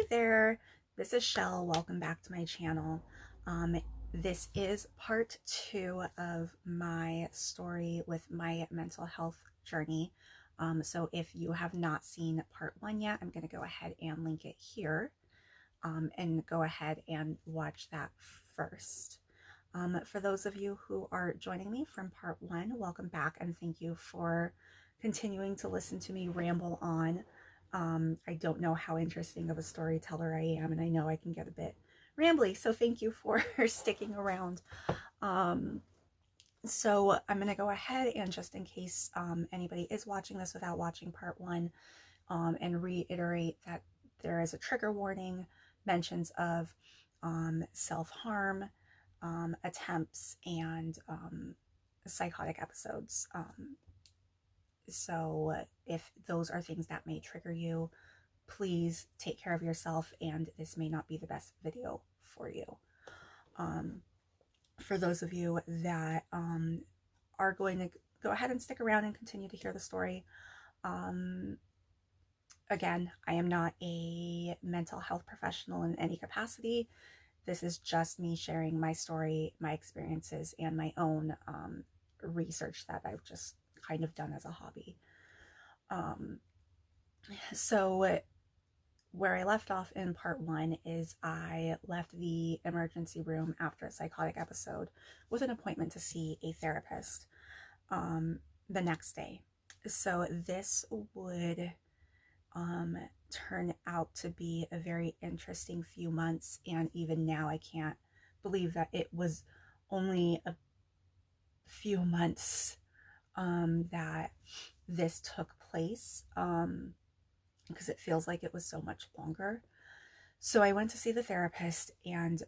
there, this is Shell. Welcome back to my channel. This is part 2 of my story with my mental health journey. So if you have not seen part 1 yet, I'm going to go ahead and link it here and go ahead and watch that first. For those of you who are joining me from part 1, welcome back and thank you for continuing to listen to me ramble on. I don't know how interesting of a storyteller I am, and I know I can get a bit rambly, so thank you for sticking around. So I'm going to go ahead and, just in case anybody is watching this without watching part 1, and reiterate that there is a trigger warning, mentions of self-harm, attempts, and psychotic episodes. So if those are things that may trigger you, please take care of yourself, and this may not be the best video for you. For those of you that are going to go ahead and stick around and continue to hear the story, again, I am not a mental health professional in any capacity. This is just me sharing my story, my experiences, and my own research that I've just kind of done as a hobby. So where I left off in part 1 is I left the emergency room after a psychotic episode with an appointment to see a therapist the next day. So this would turn out to be a very interesting few months, and even now I can't believe that it was only a few months that this took place, because it feels like it was so much longer. So I went to see the therapist, and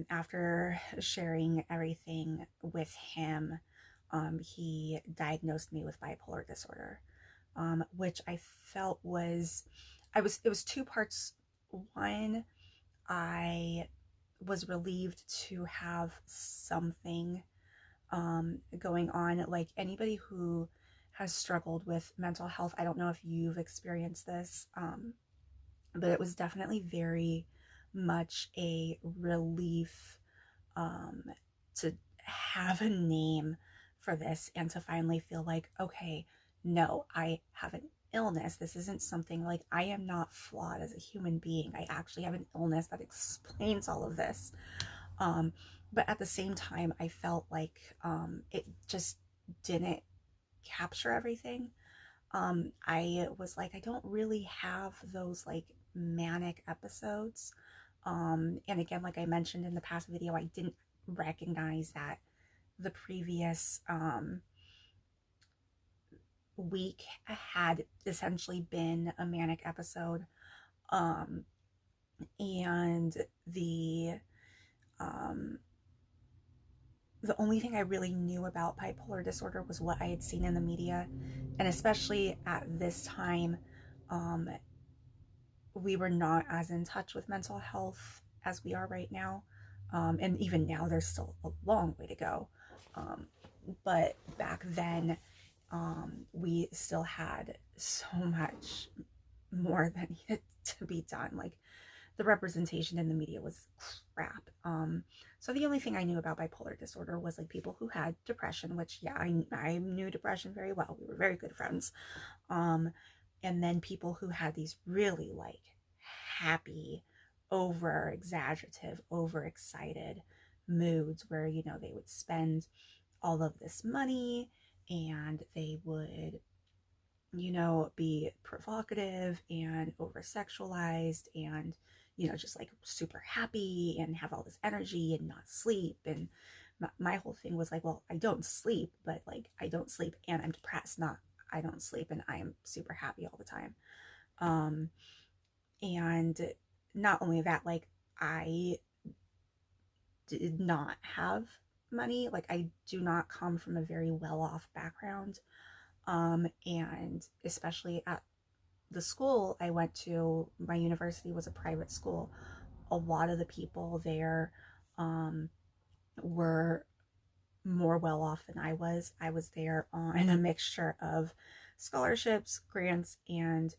after sharing everything with him, he diagnosed me with bipolar disorder, which I felt was, it was 2 parts. One, I was relieved to have something going on. Like, anybody who has struggled with mental health, I don't know if you've experienced this, but it was definitely very much a relief to have a name for this, and to finally feel like, okay, no, I have an illness. This isn't something, like, I am not flawed as a human being. I actually have an illness that explains all of this. But at the same time, I felt like it just didn't capture everything. I was like, I don't really have those like manic episodes. And again, like I mentioned in the past video, I didn't recognize that the previous week had essentially been a manic episode. And the only thing I really knew about bipolar disorder was what I had seen in the media. And especially at this time, we were not as in touch with mental health as we are right now. And even now, there's still a long way to go. But back then, we still had so much more that needed to be done. Like, the representation in the media was crap. So the only thing I knew about bipolar disorder was like people who had depression, which, yeah, I knew depression very well. We were very good friends. And then people who had these really like happy, over exaggerative, over excited moods where, you know, they would spend all of this money and they would, you know, be provocative and over sexualized and, you know, just like super happy and have all this energy and not sleep. And my whole thing was like, well, I don't sleep, but like I don't sleep and I'm depressed, not I don't sleep and I am super happy all the time. And not only that, like, I did not have money. Like, I do not come from a very well-off background. And especially at the school I went to, my university was a private school. A lot of the people there were more well off than I was. I was there on a mixture of scholarships, grants, and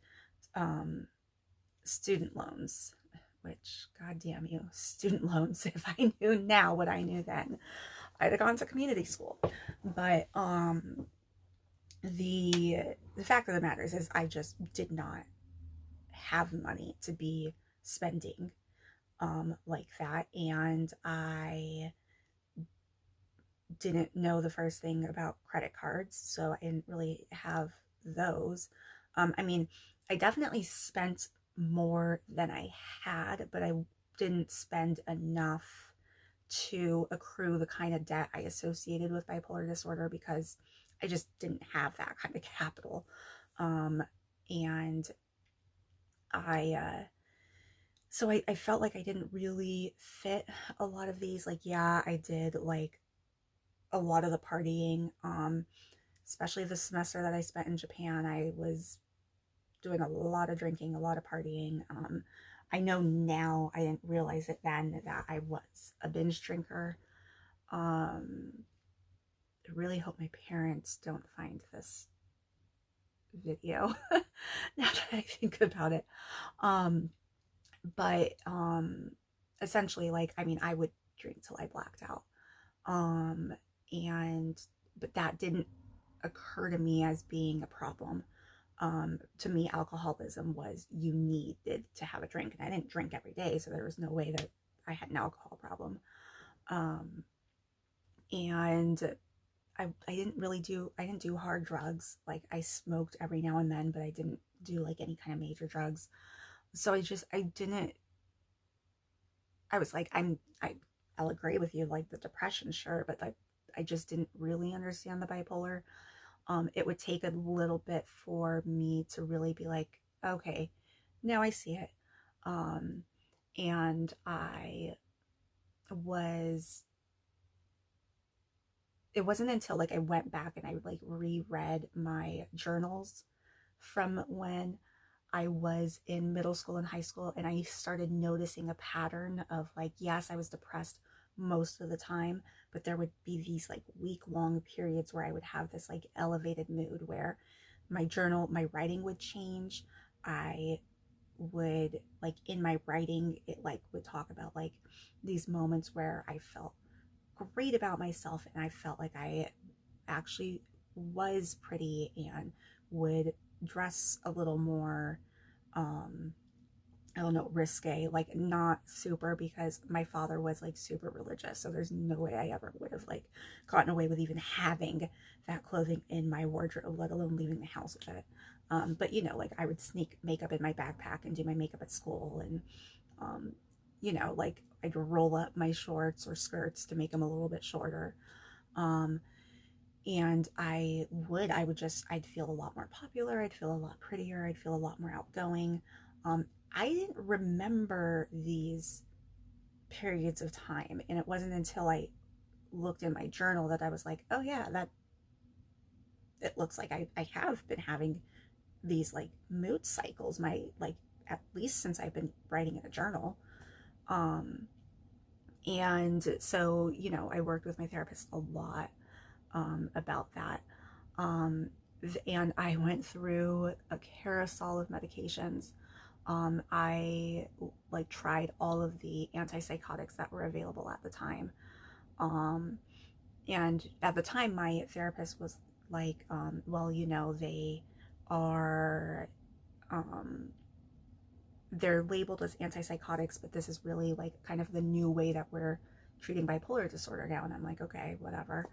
student loans. which, goddamn you, student loans. If I knew now what I knew then, I'd have gone to community school. But the fact of the matter is I just did not have money to be spending like that, and I didn't know the first thing about credit cards, so I didn't really have those. I mean, I definitely spent more than I had, but I didn't spend enough to accrue the kind of debt I associated with bipolar disorder because I just didn't have that kind of capital. And I felt like I didn't really fit a lot of these. Like, yeah, I did like a lot of the partying, especially the semester that I spent in Japan. I was doing a lot of drinking, a lot of partying. I know now, I didn't realize it then, that I was a binge drinker. I really hope my parents don't find this video now that I think about it. But essentially, like, I mean, I would drink till I blacked out. Um, and but that didn't occur to me as being a problem. To me, alcoholism was you needed to have a drink, and I didn't drink every day, so there was no way that I had an alcohol problem. And I didn't do hard drugs. Like, I smoked every now and then, but I didn't do like any kind of major drugs. So I was like, I'll agree with you, like the depression, sure, but I just didn't really understand the bipolar. It would take a little bit for me to really be like, okay, now I see it. And it wasn't until like I went back and I like reread my journals from when I was in middle school and high school, and I started noticing a pattern of like, yes, I was depressed most of the time, but there would be these like week-long periods where I would have this like elevated mood where my writing would change. I would like in my writing, it like would talk about like these moments where I felt great about myself and I felt like I actually was pretty and would dress a little more I don't know, risque, like not super, because my father was like super religious, so there's no way I ever would have like gotten away with even having that clothing in my wardrobe, let alone leaving the house with it. But you know, like I would sneak makeup in my backpack and do my makeup at school, and you know, like I'd roll up my shorts or skirts to make them a little bit shorter. Um, and I'd feel a lot more popular, I'd feel a lot prettier, I'd feel a lot more outgoing. I didn't remember these periods of time, and it wasn't until I looked in my journal that I was like, oh yeah, that it looks like I have been having these like mood cycles, my like at least since I've been writing in a journal. Um, and so, you know, I worked with my therapist a lot about that. Um, and I went through a carousel of medications. I like tried all of the antipsychotics that were available at the time. Um, and at the time, my therapist was like, well, you know, are, um, they're labeled as antipsychotics, but this is really like kind of the new way that we're treating bipolar disorder now. And I'm like, okay, whatever.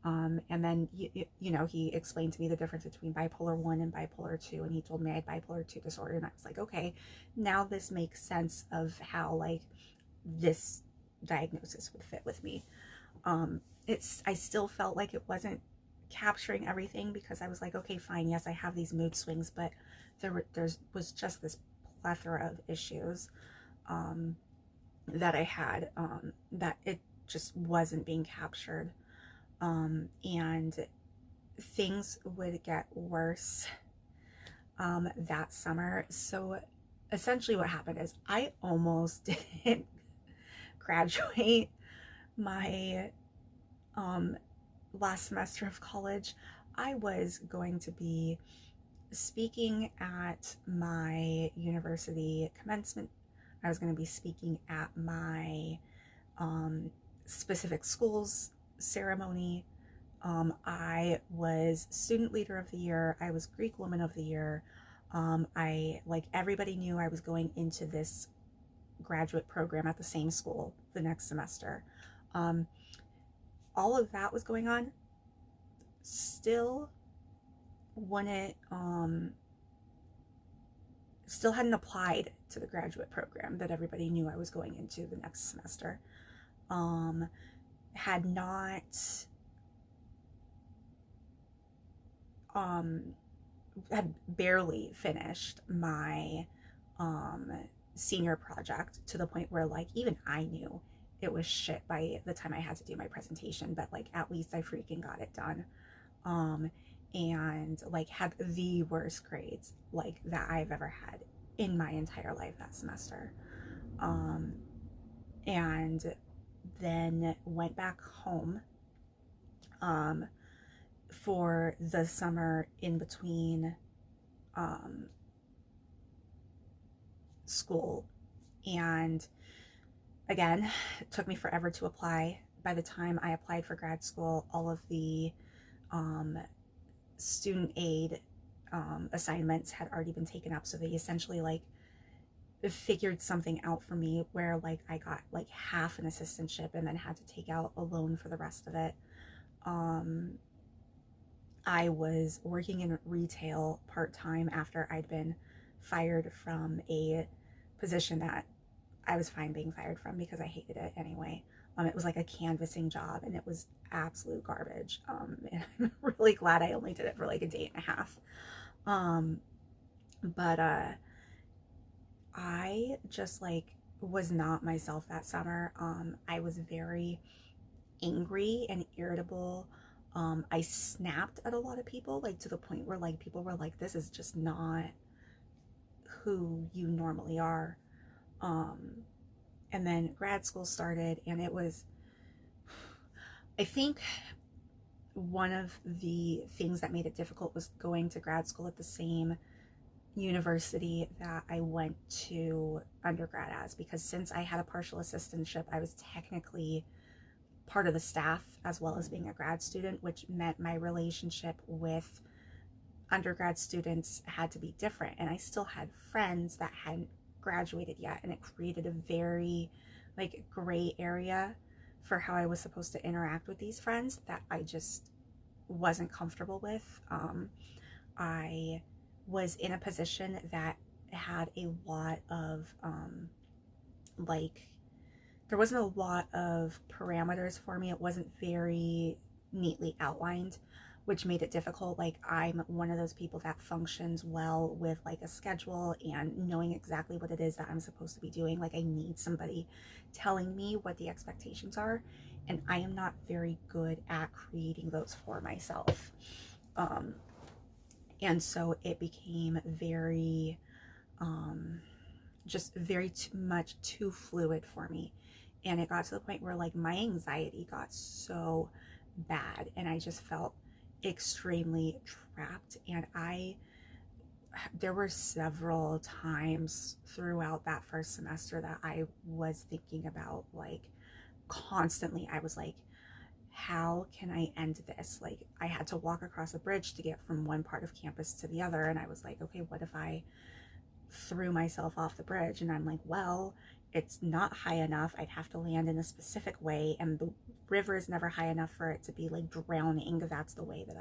And then, you know, he explained to me the difference between bipolar 1 and bipolar 2, and he told me I had bipolar 2 disorder, and I was like, okay, now this makes sense of how, like, this diagnosis would fit with me. I still felt like it wasn't capturing everything, because I was like, okay, fine, yes, I have these mood swings, but there was just this plethora of issues that I had, that it just wasn't being captured. And things would get worse that summer. So essentially what happened is I almost didn't graduate my last semester of college. I was going to be speaking at my university commencement, I was going to be speaking at my specific school's ceremony. I was student leader of the year. I was Greek woman of the year. Everybody knew I was going into this graduate program at the same school the next semester. All of that was going on. Still hadn't applied to the graduate program that everybody knew I was going into the next semester. Had barely finished my senior project, to the point where like even I knew it was shit by the time I had to do my presentation, but like at least I freaking got it done. And like had the worst grades like that I've ever had in my entire life that semester. And then went back home for the summer in between school. And again, it took me forever to apply. By the time I applied for grad school, all of the student aid assignments had already been taken up. So they essentially like figured something out for me where like I got like half an assistantship and then had to take out a loan for the rest of it. I was working in retail part-time after I'd been fired from a position that I was fine being fired from because I hated it anyway. It was like a canvassing job and it was absolute garbage. And I'm really glad I only did it for like a day and a half. But I just like was not myself that summer. I was very angry and irritable. I snapped at a lot of people, like to the point where like people were like, this is just not who you normally are. And then grad school started, and it was, I think one of the things that made it difficult was going to grad school at the same university that I went to undergrad as, because since I had a partial assistantship, I was technically part of the staff as well as being a grad student, which meant my relationship with undergrad students had to be different. And I still had friends that hadn't graduated yet, and it created a very like gray area for how I was supposed to interact with these friends that I just wasn't comfortable with. I was in a position that had a lot of there wasn't a lot of parameters for me. It wasn't very neatly outlined, which made it difficult. Like, I'm one of those people that functions well with like a schedule and knowing exactly what it is that I'm supposed to be doing. Like, I need somebody telling me what the expectations are, and I am not very good at creating those for myself. And so it became very just very much too fluid for me. And it got to the point where like my anxiety got so bad and I just felt extremely trapped. And there were several times throughout that first semester that I was thinking about, like, constantly, I was like, how can I end this? Like, I had to walk across a bridge to get from one part of campus to the other. And I was like, okay, what if I threw myself off the bridge? And I'm like, well, it's not high enough. I'd have to land in a specific way, and the river is never high enough for it to be like drowning. That's the way that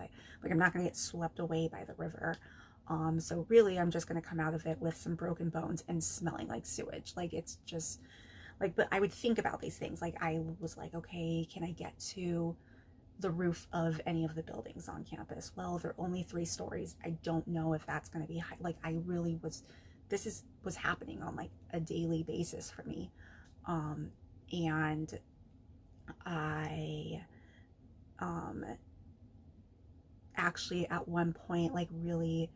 I'm not gonna get swept away by the river. So really I'm just gonna come out of it with some broken bones and smelling like sewage. Like, it's just like, but I would think about these things. Like, I was like, okay, can I get to the roof of any of the buildings on campus? Well, they're only 3 stories. I don't know if that's going to be high. Like, I really was happening on like a daily basis for me. And I actually at one point like really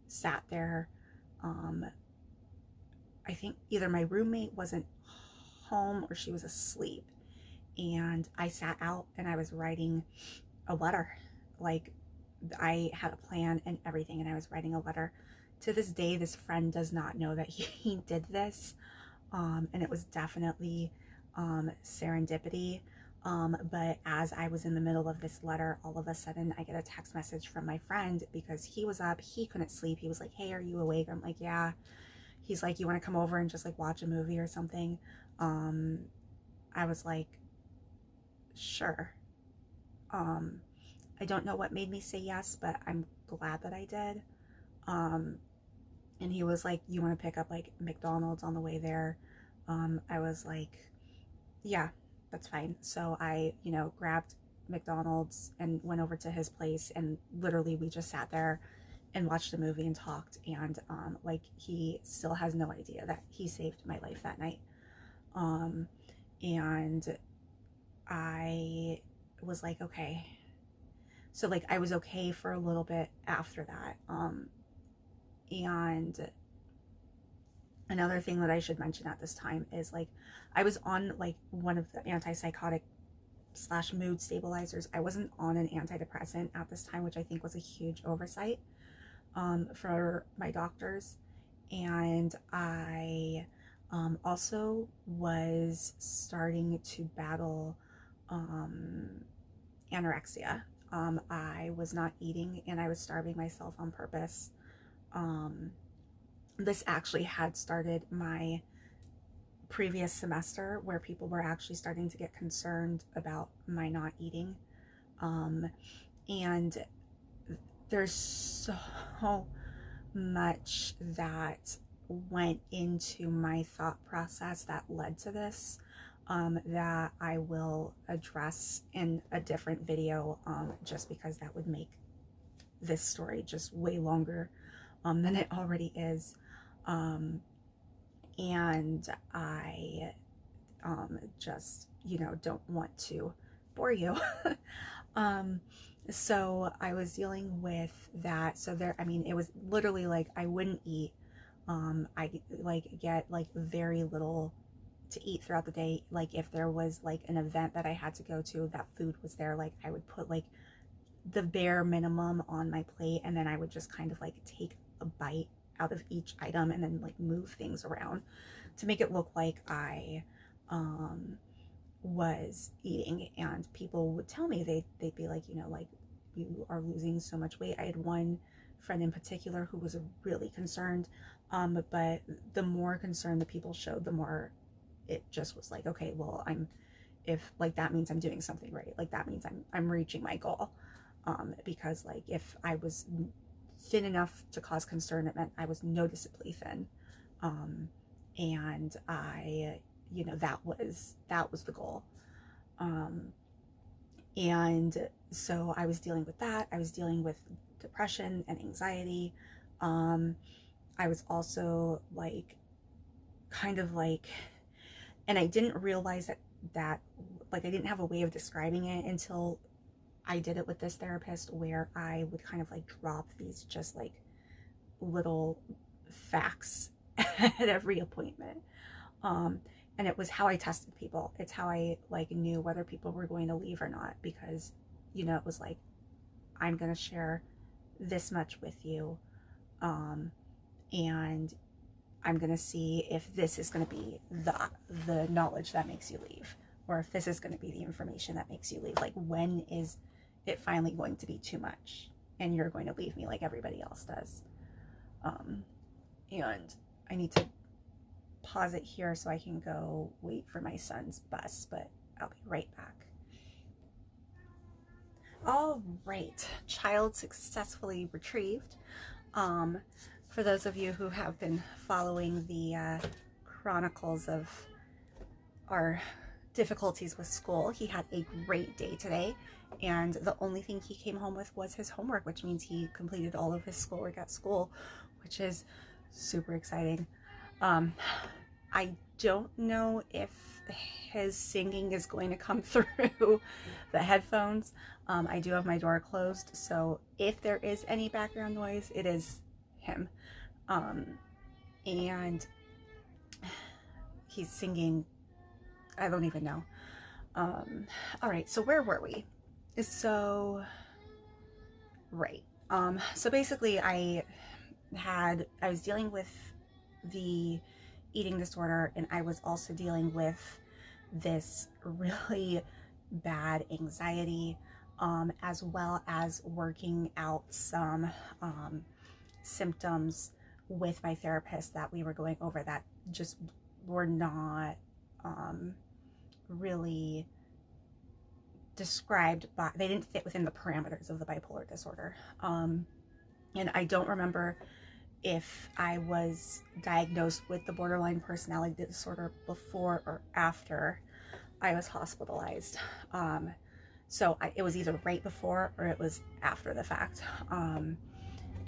sat there. I think either my roommate wasn't home or she was asleep, and I sat out and I was writing a letter. Like, I had a plan and everything, and I was writing a letter. To this day, this friend does not know that he did this. And it was definitely serendipity. But as I was in the middle of this letter, all of a sudden I get a text message from my friend because he was up, he couldn't sleep. He was like, hey, are you awake? I'm like, yeah. He's like, you want to come over and just like watch a movie or something? I was like, sure. I don't know what made me say yes, but I'm glad that I did. And he was like, you want to pick up like McDonald's on the way there? I was like, yeah, that's fine. So I, grabbed McDonald's and went over to his place, and literally we just sat there and watched a movie and talked. And like, he still has no idea that he saved my life that night. And I was like, okay. So like, I was okay for a little bit after that. And another thing that I should mention at this time is like, I was on like one of the antipsychotic / mood stabilizers. I wasn't on an antidepressant at this time, which I think was a huge oversight for my doctors. And I also was starting to battle anorexia. I was not eating and I was starving myself on purpose. This actually had started my previous semester, where people were actually starting to get concerned about my not eating. And there's so much that went into my thought process that led to this, that I will address in a different video, just because that would make this story just way longer than it already is. And I just, don't want to bore you. So I was dealing with that. So there, I mean, it was literally like I wouldn't eat. I like get like very little to eat throughout the day. Like if there was like an event that I had to go to, that food was there, like I would put like the bare minimum on my plate, and then I would just kind of like take a bite out of each item and then like move things around to make it look like I was eating. And people would tell me, they'd be like, like, you are losing so much weight. I had one friend in particular who was really concerned, but the more concern the people showed, the more it just was like, okay, well, if like that means I'm doing something right, like that means I'm reaching my goal. Because like if I was thin enough to cause concern, it meant I was noticeably thin. And I, that was the goal. And so I was dealing with that. I was dealing with depression and anxiety. I was also like, kind of like, and I didn't realize that like, I didn't have a way of describing it until I did it with this therapist, where I would kind of like drop these just like little facts at every appointment. And it was how I tested people. It's how I like knew whether people were going to leave or not, because, it was like, I'm going to share this much with you. And I'm going to see if this is going to be the knowledge that makes you leave, or if this is going to be the information that makes you leave. Like, when is it finally going to be too much and you're going to leave me like everybody else does? And I need to pause it here so I can go wait for my son's bus, but I'll be right back. All right, child successfully retrieved. For those of you who have been following the chronicles of our difficulties with school, he had a great day today, and the only thing he came home with was his homework, which means he completed all of his schoolwork at school, which is super exciting. I don't know if his singing is going to come through the headphones. I do have my door closed, so if there is any background noise, it is him. And he's singing, I don't even know. All right, so where were we? So, right. So basically I was dealing with the eating disorder, and I was also dealing with this really bad anxiety, as well as working out some symptoms with my therapist that we were going over that just were not really described by, they didn't fit within the parameters of the bipolar disorder. And I don't remember if I was diagnosed with the borderline personality disorder before or after I was hospitalized. So it was either right before or it was after the fact.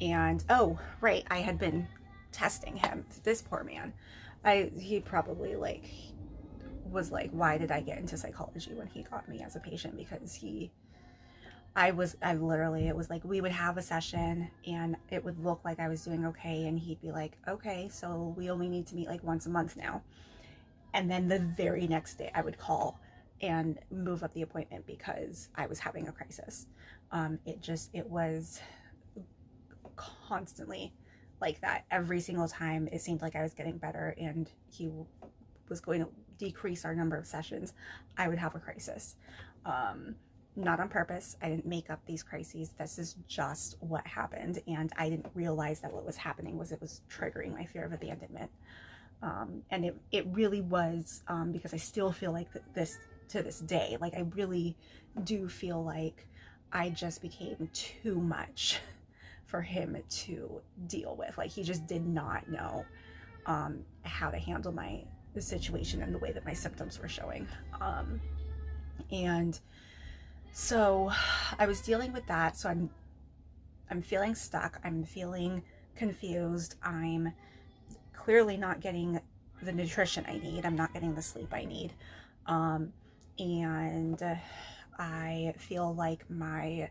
And oh, right, I had been testing him. This poor man. He probably was like, why did I get into psychology when he got me as a patient? Because it was like, we would have a session and it would look like I was doing okay, and he'd be like, okay, so we only need to meet like once a month now. And then the very next day I would call and move up the appointment because I was having a crisis. It was constantly like that. Every single time it seemed like I was getting better and he was going to decrease our number of sessions, I would have a crisis. Not on purpose. I didn't make up these crises. This is just what happened. And I didn't realize that what was happening was it was triggering my fear of abandonment. And it really was, because I still feel like this to this day. Like, I really do feel like I just became too much for him to deal with. Like, he just did not know how to handle my situation and the way that my symptoms were showing. And so I was dealing with that. So I'm feeling stuck. I'm feeling confused. I'm clearly not getting the nutrition I need. I'm not getting the sleep I need. And I feel like my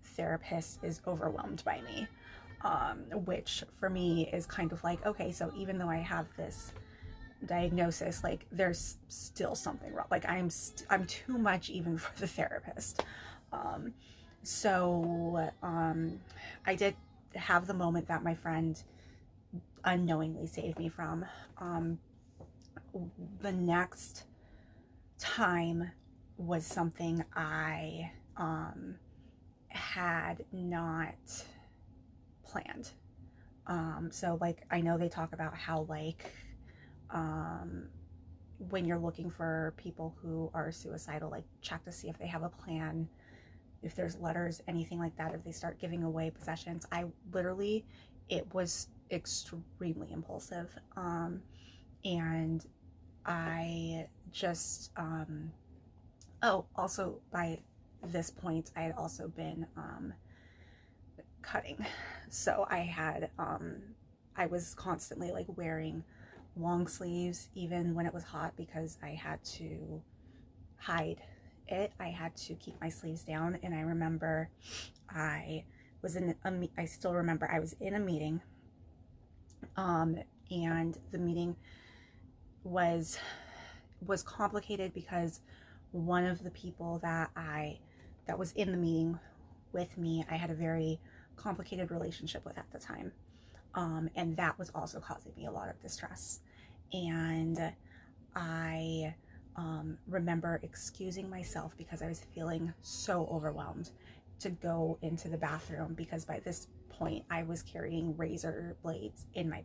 therapist is overwhelmed by me, which for me is kind of like, okay, so even though I have this diagnosis, like, there's still something wrong. Like, I'm too much even for the therapist. So I did have the moment that my friend unknowingly saved me from. The next time was something I had not planned. So, like, I know they talk about how, like, when you're looking for people who are suicidal, like, check to see if they have a plan, if there's letters, anything like that, if they start giving away possessions. It was extremely impulsive. And I just, also by this point, I had also been cutting. So I was constantly like wearing long sleeves even when it was hot because I had to hide it. I had to keep my sleeves down. And I remember I still remember I was in a meeting, and the meeting was complicated because one of the people that was in the meeting with me, I had a very complicated relationship with at the time. And that was also causing me a lot of distress. And I remember excusing myself because I was feeling so overwhelmed to go into the bathroom, because by this point I was carrying razor blades in my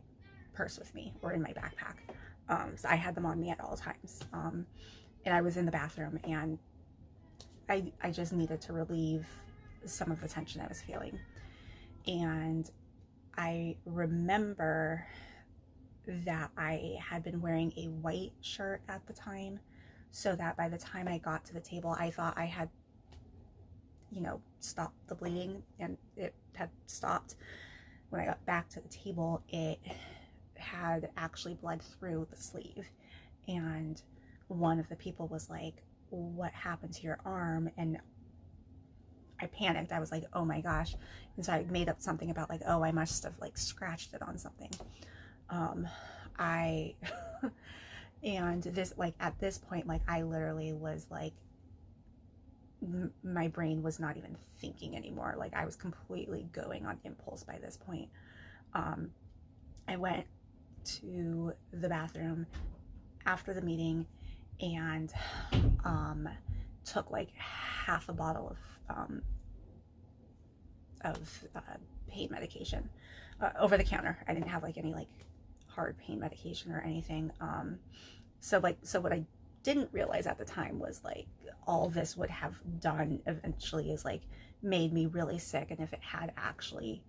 purse with me or in my backpack. So I had them on me at all times. And I was in the bathroom, and I just needed to relieve some of the tension I was feeling. And I remember that I had been wearing a white shirt at the time, so that by the time I got to the table, I thought I had, stopped the bleeding, and it had stopped. When I got back to the table, it had actually bled through the sleeve. And one of the people was like, "What happened to your arm?" And I panicked. I was like, oh my gosh. And so I made up something about like, oh, I must have like scratched it on something. And this, like, at this point, like, I literally was like, my brain was not even thinking anymore. Like, I was completely going on impulse by this point. I went to the bathroom after the meeting and took like half a bottle of pain medication over the counter. I didn't have like any like hard pain medication or anything. So what I didn't realize at the time was like all this would have done eventually is like made me really sick, and if it had actually,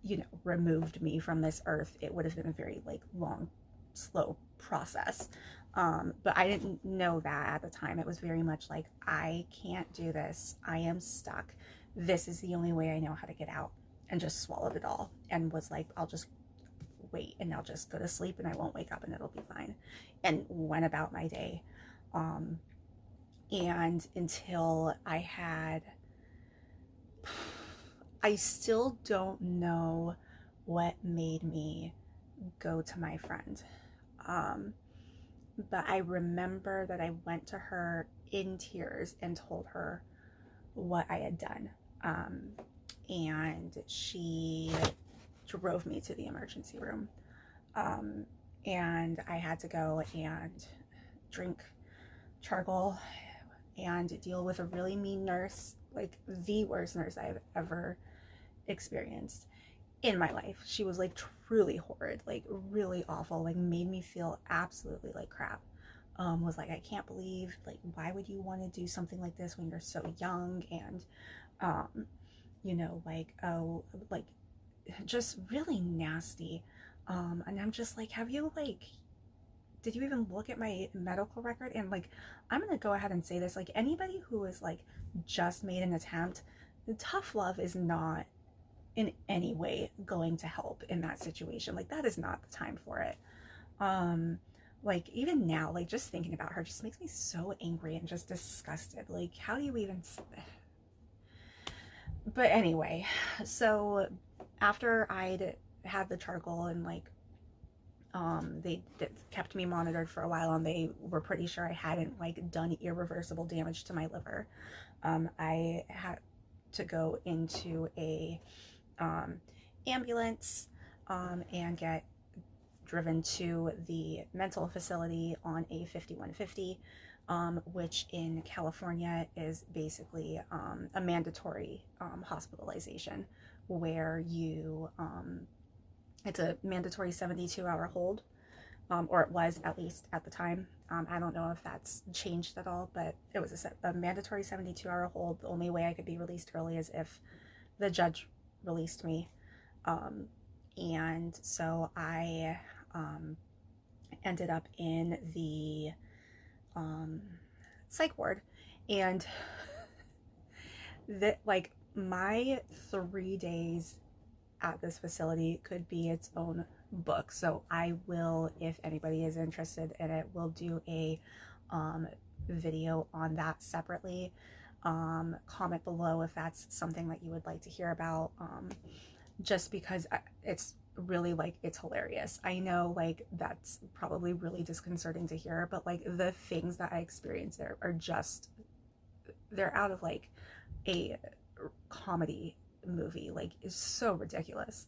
you know, removed me from this earth, it would have been a very like long, slow process. But I didn't know that at the time. It was very much like, I can't do this. I am stuck. This is the only way I know how to get out, and just swallowed it all and was like, I'll just wait and I'll just go to sleep and I won't wake up and it'll be fine, and went about my day. And until I still don't know what made me go to my friend. But I remember that I went to her in tears and told her what I had done. And she drove me to the emergency room. And I had to go and drink charcoal and deal with a really mean nurse, like the worst nurse I've ever experienced in my life. She was like truly horrid, like really awful, like made me feel absolutely like crap. Was like, I can't believe, like, why would you want to do something like this when you're so young? And you know, like, oh, like just really nasty. And I'm just like, have you like, did you even look at my medical record? And like, I'm gonna go ahead and say this, like, anybody who is like just made an attempt, tough love is not in any way going to help in that situation. Like, that is not the time for it. Like, even now, like, just thinking about her just makes me so angry and just disgusted. Like, how do you even... But anyway, so after I'd had the charcoal and like they kept me monitored for a while, and they were pretty sure I hadn't like done irreversible damage to my liver, I had to go into a ambulance and get driven to the mental facility on a 5150, which in California is basically a mandatory hospitalization, where you it's a mandatory 72-hour hold, or it was, at least at the time. I don't know if that's changed at all, but it was a mandatory 72-hour hold. The only way I could be released early is if the judge released me. And so I ended up in the psych ward, and that, like, my 3 days at this facility could be its own book. So I will, if anybody is interested in it, will do a video on that separately. Comment below if that's something that you would like to hear about, just because it's really, like, it's hilarious. I know, like, that's probably really disconcerting to hear, but like the things that I experienced there are just, they're out of like a comedy movie. Like, it's so ridiculous,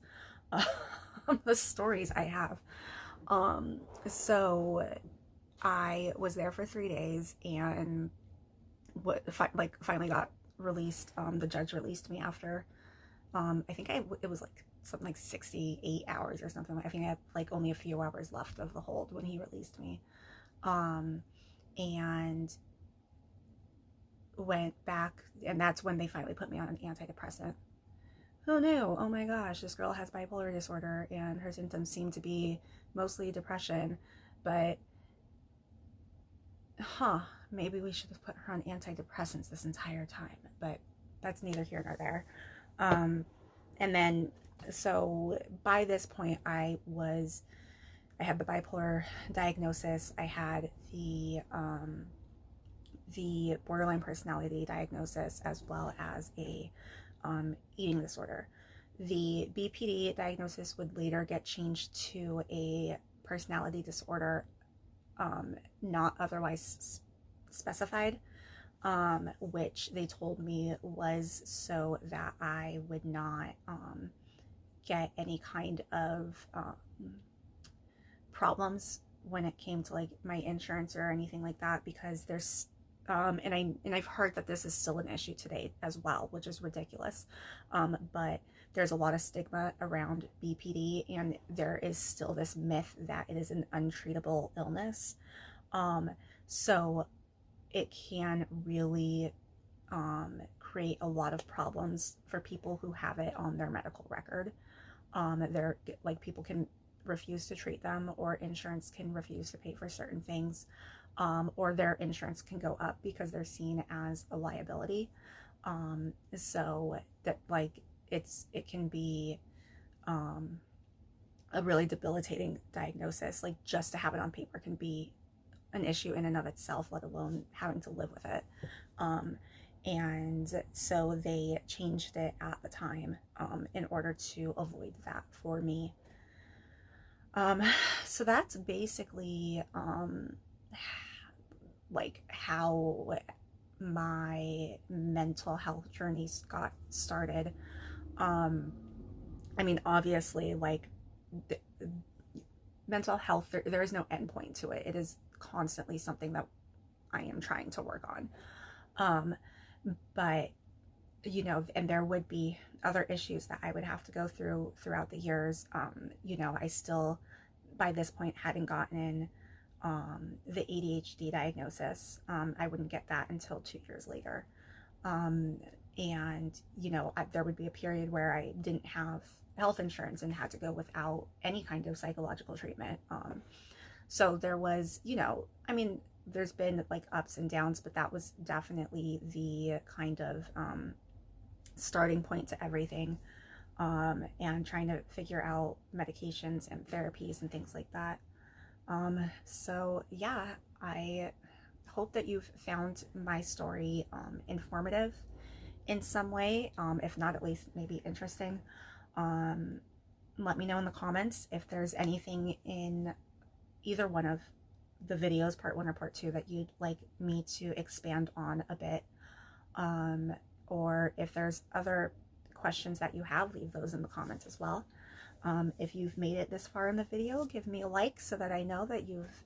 the stories I have. So I was there for 3 days, and finally got released. The judge released me after I think it was like something like 68 hours or something. I think I had like only a few hours left of the hold when he released me, and went back, and that's when they finally put me on an antidepressant. Who knew? Oh my gosh, this girl has bipolar disorder and her symptoms seem to be mostly depression, but maybe we should have put her on antidepressants this entire time, but that's neither here nor there. And then, so by this point, I had the bipolar diagnosis. I had the borderline personality diagnosis, as well as a eating disorder. The BPD diagnosis would later get changed to a personality disorder, not otherwise specified, which they told me was so that I would not get any kind of problems when it came to like my insurance or anything like that, because there's and I've heard that this is still an issue today as well, which is ridiculous. But there's a lot of stigma around BPD, and there is still this myth that it is an untreatable illness. So it can really create a lot of problems for people who have it on their medical record. They're like, people can refuse to treat them, or insurance can refuse to pay for certain things, or their insurance can go up because they're seen as a liability. So that, like, it can be a really debilitating diagnosis. Like, just to have it on paper can be an issue in and of itself, let alone having to live with it. And so they changed it at the time in order to avoid that for me. So that's basically like how my mental health journeys got started. I mean, obviously, like, mental health, there is no endpoint to it. It is constantly something that I am trying to work on. But, you know, and there would be other issues that I would have to go through throughout the years. You know, I still, by this point, hadn't gotten the ADHD diagnosis. I wouldn't get that until 2 years later. And, you know, there would be a period where I didn't have health insurance and had to go without any kind of psychological treatment. So there was, you know, I mean, there's been like ups and downs, but that was definitely the kind of starting point to everything, and trying to figure out medications and therapies and things like that. So yeah, I hope that you've found my story informative in some way, if not at least maybe interesting. Let me know in the comments if there's anything in either one of the videos, part 1 or part 2, that you'd like me to expand on a bit, or if there's other questions that you have, leave those in the comments as well. If you've made it this far in the video, give me a like so that I know that you've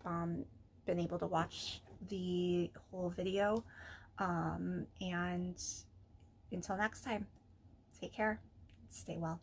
been able to watch the whole video. And until next time, take care, stay well.